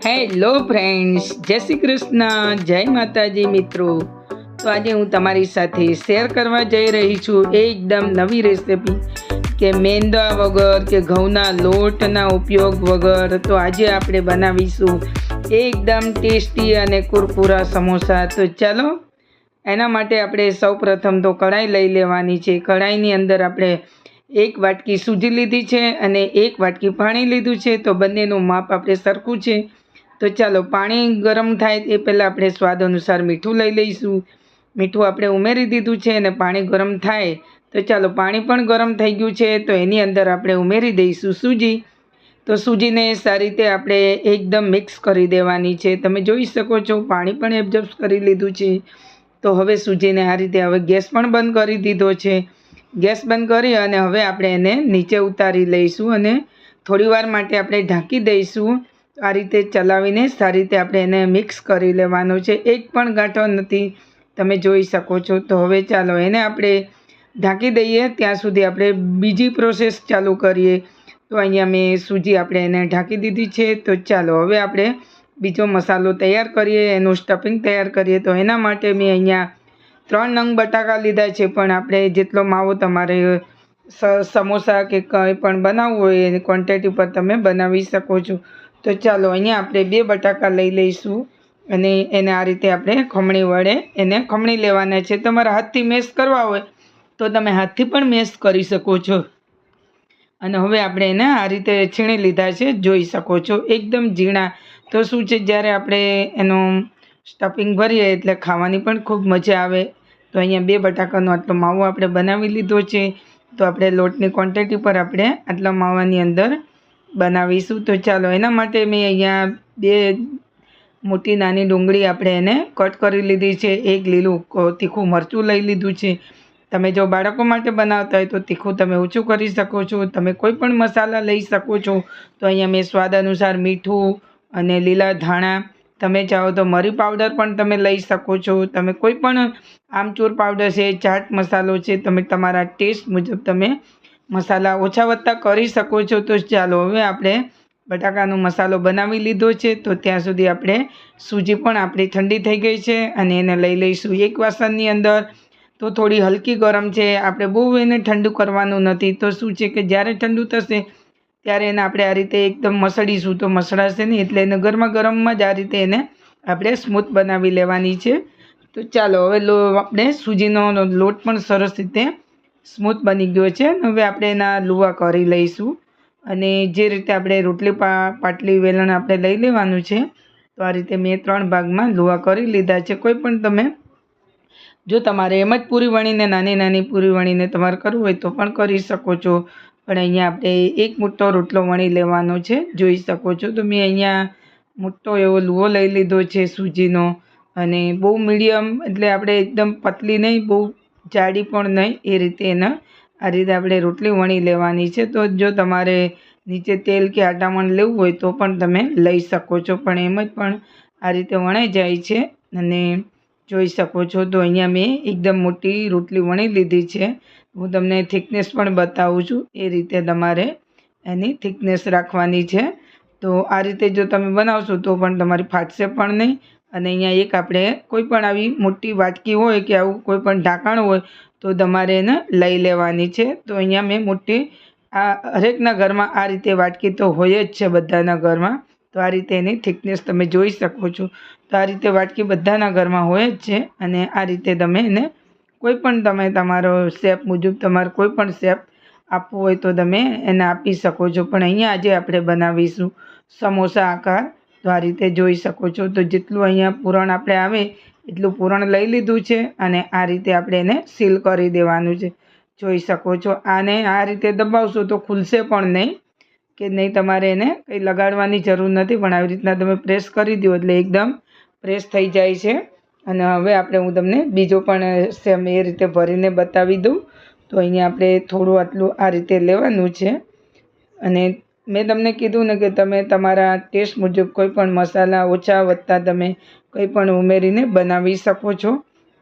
Hello friends, જય શ્રી કૃષ્ણ, જય માતાજી મિત્રો. તો આજે હું તમારી સાથે શેર કરવા જઈ રહી છું એકદમ નવી રેસિપી કે મેંદા વગર કે ઘઉંના લોટના ઉપયોગ વગર. તો આજે આપણે બનાવીશું એકદમ ટેસ્ટી અને કુરકુરા સમોસા. તો ચાલો, એના માટે આપણે સૌપ્રથમ તો કઢાઈ લઈ લેવાની છે. કઢાઈની અંદર આપણે 1 વાટકી સૂજી લીધી છે અને 1 વાટકી પાણી લીધું છે. તો બંનેનું માપ આપણે સરખું છે. તો ચાલો, પાણી ગરમ થાય એ પહેલાં આપણે સ્વાદ અનુસાર મીઠું લઈ લઈશું. મીઠું આપણે ઉમેરી દીધું છે અને પાણી ગરમ થાય તો ચાલો, પાણી પણ ગરમ થઈ ગયું છે. તો એની અંદર આપણે ઉમેરી દઈશું સૂજી. તો સૂજીને સારી રીતે આપણે એકદમ મિક્સ કરી દેવાની છે. તમે જોઈ શકો છો પાણી પણ એડજસ્ટ કરી લીધું છે. તો હવે સૂજીને આ રીતે, હવે ગેસ પણ બંધ કરી દીધો છે. ગેસ બંધ કરી અને હવે આપણે એને નીચે ઉતારી લઈશું અને થોડીવાર માટે આપણે ઢાંકી દઈશું. આ રીતે ચલાવીને સારી રીતે આપણે એને મિક્સ કરી લેવાનું છે. એક પણ ગાંઠો નથી, તમે જોઈ શકો છો. તો હવે ચાલો એને આપણે ઢાંકી દઈએ ત્યાં સુધી આપણે બીજી પ્રોસેસ ચાલુ કરીએ. તો અહીંયા મેં સૂજી આપણે એને ઢાંકી દીધી છે. તો ચાલો હવે આપણે બીજો મસાલો તૈયાર કરીએ, એનું સ્ટફિંગ તૈયાર કરીએ. તો એના માટે મેં અહીંયા 3 નંગ બટાકા લીધા છે. પણ આપણે જેટલો માવો તમારે સમોસા કે કંઈ પણ બનાવવું હોય એની ક્વોન્ટિટી પર તમે બનાવી શકો છો. તો ચાલો, અહીંયા આપણે 2 બટાકા લઈ લઈશું અને એને આ રીતે આપણે ખમણી વડે એને ખમણી લેવાના છે. તમારા હાથથી મેશ કરવા હોય તો તમે હાથથી પણ મેશ કરી શકો છો. અને હવે આપણે એને આ રીતે છીણી લીધા છે, જોઈ શકો છો એકદમ ઝીણા. તો શું છે, જ્યારે આપણે એનું સ્ટફિંગ ભરીએ એટલે ખાવાની પણ ખૂબ મજા આવે. તો અહીંયા 2 બટાકાનો આટલો માવો આપણે બનાવી લીધો છે. તો આપણે લોટની ક્વોન્ટિટી પર આપણે આટલા માવાની અંદર બનાવીશું. તો ચાલો, એના માટે મેં અહીંયા 2 મોટી નાની ડુંગળી આપણે એને કટ કરી લીધી છે. 1 લીલું તીખું મરચું લઈ લીધું છે. તમે જો બાળકો માટે બનાવતા હોય તો તીખું તમે ઓછું કરી શકો છો. તમે કોઈ પણ મસાલા લઈ શકો છો. તો અહીંયા મેં સ્વાદ અનુસાર મીઠું અને લીલા ધાણા, તમે ચાહો તો મરી પાવડર પણ તમે લઈ શકો છો. તમે કોઈ પણ આમચૂર પાવડર છે, ચાટ મસાલો છે, તમે તમારા ટેસ્ટ મુજબ તમે મસાલા ઓછા વત્તા કરી શકો છો. તો ચાલો, હવે આપણે બટાકાનો મસાલો બનાવી લીધો છે. તો ત્યાં સુધી આપણે સૂજી પણ આપણી ઠંડી થઈ ગઈ છે અને એને લઈ લઈશું એક વાસણની અંદર. તો થોડી હલકી ગરમ છે, આપણે બહુ એને ઠંડુ કરવાનું નથી. તો શું છે કે જ્યારે ઠંડુ થશે ત્યારે એને આપણે આ રીતે એકદમ મસળીશું તો મસળાશે નહીં. એટલે એને ગરમા ગરમમાં જ આ રીતે એને આપણે સ્મૂથ બનાવી લેવાની છે. તો ચાલો, હવે આપણે સૂજીનો લોટ પણ સરસ રીતે સ્મૂથ બની ગયો છે. હવે આપણે એના લુવા કરી લઈશું અને જે રીતે આપણે રોટલી પાટલી વેલણ આપણે લઈ લેવાનું છે. તો આ રીતે મેં 3 ભાગમાં લુવા કરી લીધા છે. કોઈ પણ તમે, જો તમારે એમ જ પૂરી વણીને નાની નાની પૂરી વણીને તમારે કરવું હોય તો પણ કરી શકો છો. પણ અહીંયા આપણે 1 મોટો રોટલો વણી લેવાનો છે, જોઈ શકો છો. તો મેં અહીંયા મોટો એવો લુવો લઈ લીધો છે સૂજીનો. અને બહુ મીડિયમ, એટલે આપણે એકદમ પતલી નહીં, બહુ જાડી પણ નહીં, એ રીતે એના આ રીતે આપણે રોટલી વણી લેવાની છે. તો જો તમારે નીચે તેલ કે આટામણ લેવું હોય તો પણ તમે લઈ શકો છો. પણ એમ જ પણ આ રીતે વણાઈ જાય છે અને જોઈ શકો છો. તો અહીંયા મેં એકદમ મોટી રોટલી વણી લીધી છે. હું તમને થિકનેસ પણ બતાવું છું. એ રીતે તમારે એની થિકનેસ રાખવાની છે. તો આ રીતે જો તમે બનાવશો તો પણ તમારી ફાટશે પણ નહીં. અને અહીંયા એક આપણે કોઈ પણ આવી મોટી વાટકી હોય કે આવું કોઈ પણ ઢાંકણ હોય તો તમારે એને લઈ લેવાની છે. તો અહીંયા મેં મોટી, આ હરેકના ઘરમાં આ રીતે વાટકી તો હોય જ છે બધાના ઘરમાં. તો આ રીતે એની થિકનેસ તમે જોઈ શકો છો. તો આ રીતે વાટકી બધાના ઘરમાં હોય જ છે. અને આ રીતે તમે એને કોઈ પણ, તમે તમારો શેપ મુજબ તમારે કોઈ પણ શેપ આપવો હોય તો તમે એને આપી શકો છો. પણ અહીંયા આજે આપણે બનાવીશું સમોસા આકાર. તો આ રીતે જોઈ શકો છો. તો જેટલું અહીંયા પૂરણ આપણે આવે એટલું પૂરણ લઈ લીધું છે અને આ રીતે આપણે એને સીલ કરી દેવાનું છે, જોઈ શકો છો. આને આ રીતે દબાવશો તો ખુલશે પણ નહીં, કે નહીં તમારે એને કંઈ લગાડવાની જરૂર નથી. પણ આવી રીતના તમે પ્રેસ કરી દો એટલે એકદમ પ્રેસ થઈ જાય છે. અને હવે આપણે, હું તમને બીજો પણ સેમ એ રીતે ભરીને બતાવી દઉં. તો અહીંયા આપણે થોડું આટલું આ રીતે લેવાનું છે. અને મેં તમને કીધું ને કે તમે તમારા ટેસ્ટ મુજબ કોઈ પણ મસાલા ઓછા વત્તા તમે કંઈ પણ ઉમેરીને બનાવી શકો છો.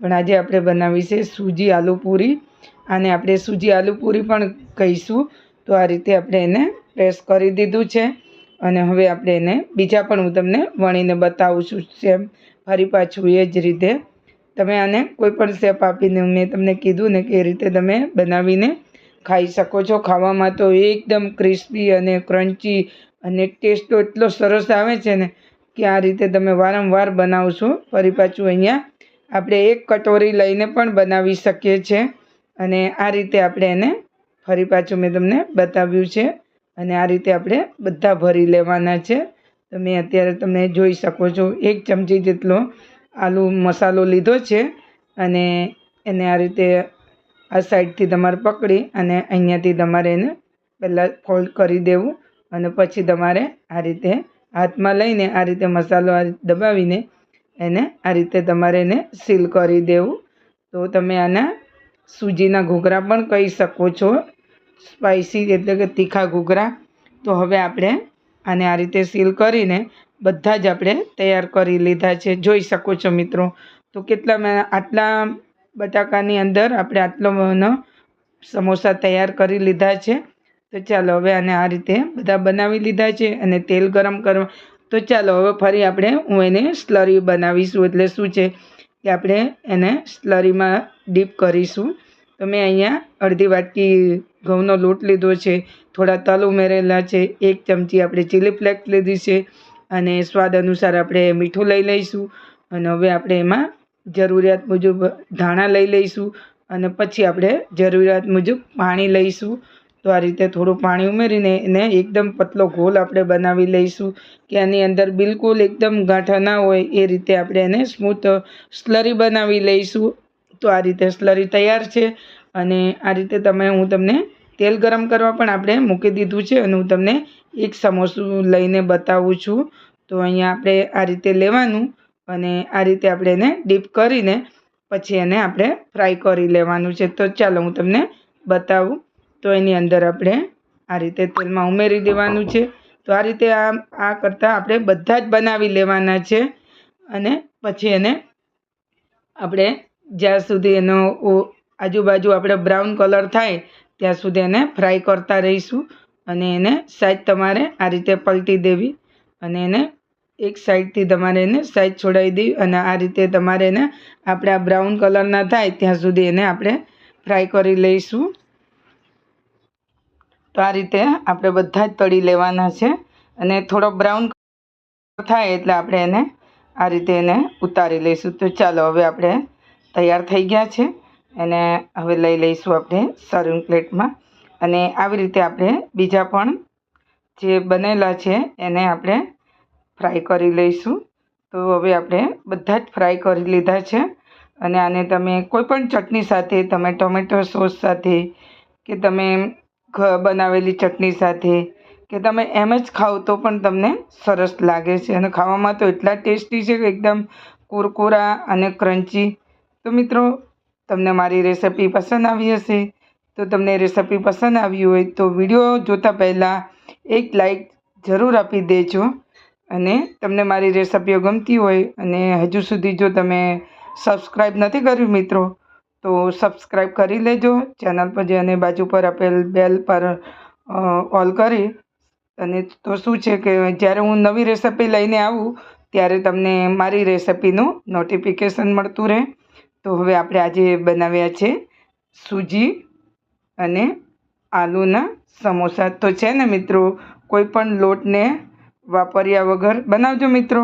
પણ આજે આપણે બનાવી છે સૂજી આલુ પૂરી. આને આપણે સૂજી આલુ પૂરી પણ કહીશું. તો આ રીતે આપણે એને પ્રેસ કરી દીધું છે અને હવે આપણે એને બીજા પણ હું તમને વણીને બતાવું છું સેમ ફરી પાછું એ જ રીતે તમે આને કોઈ પણ શેપ આપીને મેં તમને કીધું ને કે એ રીતે તમે બનાવીને ખાઈ શકો છો. ખાવામાં તો એકદમ ક્રિસ્પી અને ક્રન્ચી અને ટેસ્ટ તો એટલો સરસ આવે છે ને કે આ રીતે તમે વારંવાર બનાવશો. ફરી પાછું અહીંયા આપણે એક કટોરી લઈને પણ બનાવી શકીએ છીએ અને આ રીતે આપણે એને ફરી પાછું મેં તમને બતાવ્યું છે અને આ રીતે આપણે બધા ભરી લેવાના છે. તમે અત્યારે તમે જોઈ શકો છો 1 ચમચી જેટલો આલુ મસાલો લીધો છે અને એને આ રીતે આ સાઈડથી તમારે પકડી અને અહીંયાથી તમારે એને પહેલાં ફોલ્ડ કરી દેવું અને પછી તમારે આ રીતે હાથમાં લઈને આ રીતે મસાલો દબાવીને એને આ રીતે તમારે એને સીલ કરી દેવું. તો તમે આના સૂજીના ઘૂઘરા પણ કહી શકો છો, સ્પાઇસી એટલે કે તીખા ઘૂઘરા. તો હવે આપણે આને આ રીતે સીલ કરીને બધા જ આપણે તૈયાર કરી લીધા છે. જોઈ શકો છો મિત્રો. તો આટલા બટાકાની અંદર આપણે આટલો સમોસા તૈયાર કરી લીધા છે. તો ચાલો હવે આને આ રીતે બધા બનાવી લીધા છે અને તેલ ગરમ કરવા. તો ચાલો હવે ફરી હું એને સ્લરી બનાવીશું. એટલે શું છે કે આપણે એને સ્લરીમાં ડીપ કરીશું. તો મેં અહીંયા અડધી વાટકી ઘઉંનો લોટ લીધો છે, થોડા તલ ઉમેરેલા છે, 1 ચમચી આપણે ચીલી ફ્લેક્સ લીધી છે અને સ્વાદ અનુસાર આપણે મીઠું લઈ લઈશું અને હવે આપણે એમાં જરૂરિયાત મુજબ ધાણા લઈ લઈશું અને પછી આપણે જરૂરિયાત મુજબ પાણી લઈશું. તો આ રીતે થોડું પાણી ઉમેરીને એને એકદમ પતલો ઘોલ આપણે બનાવી લઈશું કે આની અંદર બિલકુલ એકદમ ગાંઠા ના હોય એ રીતે આપણે એને સ્મૂથ સ્લરી બનાવી લઈશું. તો આ રીતે સ્લરી તૈયાર છે અને આ રીતે હું તમને તેલ ગરમ કરવા પણ આપણે મૂકી દીધું છે અને હું તમને એક સમોસું લઈને બતાવું છું. તો અહીંયા આપણે આ રીતે લેવાનું અને આ રીતે આપણે એને ડીપ કરીને પછી એને આપણે ફ્રાય કરી લેવાનું છે. તો ચાલો હું તમને બતાવું. તો એની અંદર આપણે આ રીતે તેલમાં ઉમેરી દેવાનું છે. તો આ રીતે આ કરતાં આપણે બધા જ બનાવી લેવાના છે અને પછી એને આપણે જ્યાં સુધી એનો આજુબાજુ આપણે બ્રાઉન કલર થાય ત્યાં સુધી એને ફ્રાય કરતા રહીશું અને એને સાઈડ તમારે આ રીતે પલટી દેવી અને એને એક સાઈડથી તમારે એને સાઈડ છોડાવી દેવી અને આ રીતે તમારે એને આપણે આ બ્રાઉન કલરના થાય ત્યાં સુધી એને આપણે ફ્રાય કરી લઈશું. તો આ રીતે આપણે બધા જ તળી લેવાના છે અને થોડો બ્રાઉન થાય એટલે આપણે એને આ રીતે એને ઉતારી લઈશું. તો ચાલો હવે આપણે તૈયાર થઈ ગયા છે એને હવે લઈ લઈશું આપણે સર્વિંગ પ્લેટમાં અને આવી રીતે આપણે બીજા પણ જે બનેલા છે એને આપણે ફ્રાય કરી લઈશું. તો હવે આપણે બધા જ ફ્રાય કરી લીધા છે અને આને તમે કોઈ પણ ચટણી સાથે, તમે ટોમેટો સોસ સાથે કે તમે બનાવેલી ચટણી સાથે કે તમે એમ જ ખાઓ તો પણ તમને સરસ લાગે છે અને ખાવામાં તો એટલા ટેસ્ટી છે કે એકદમ કુરકુરા અને ક્રન્ચી. તો મિત્રો તમને મારી રેસિપી પસંદ આવી હશે. તો તમને રેસિપી પસંદ આવી હોય તો વિડીયો જોતા પહેલાં એક લાઈક જરૂર આપી દેજો અને તમને મારી રેસિપીઓ ગમતી હોય અને હજુ સુધી જો તમે સબસ્ક્રાઈબ નથી કર્યું મિત્રો તો સબસ્ક્રાઈબ કરી લેજો ચેનલ પર જે અને બાજુ પર આપેલ બેલ પર ઓલ કરી અને તો શું છે કે જ્યારે હું નવી રેસિપી લઈને આવું ત્યારે તમને મારી રેસિપીનું નોટિફિકેશન મળતું રહે. તો હવે આપણે આજે બનાવ્યા છે સૂજી અને આલુના સમોસા. તો છે ને મિત્રો કોઈ પણ લોટને વાપર્યા વગર બનાવજો મિત્રો.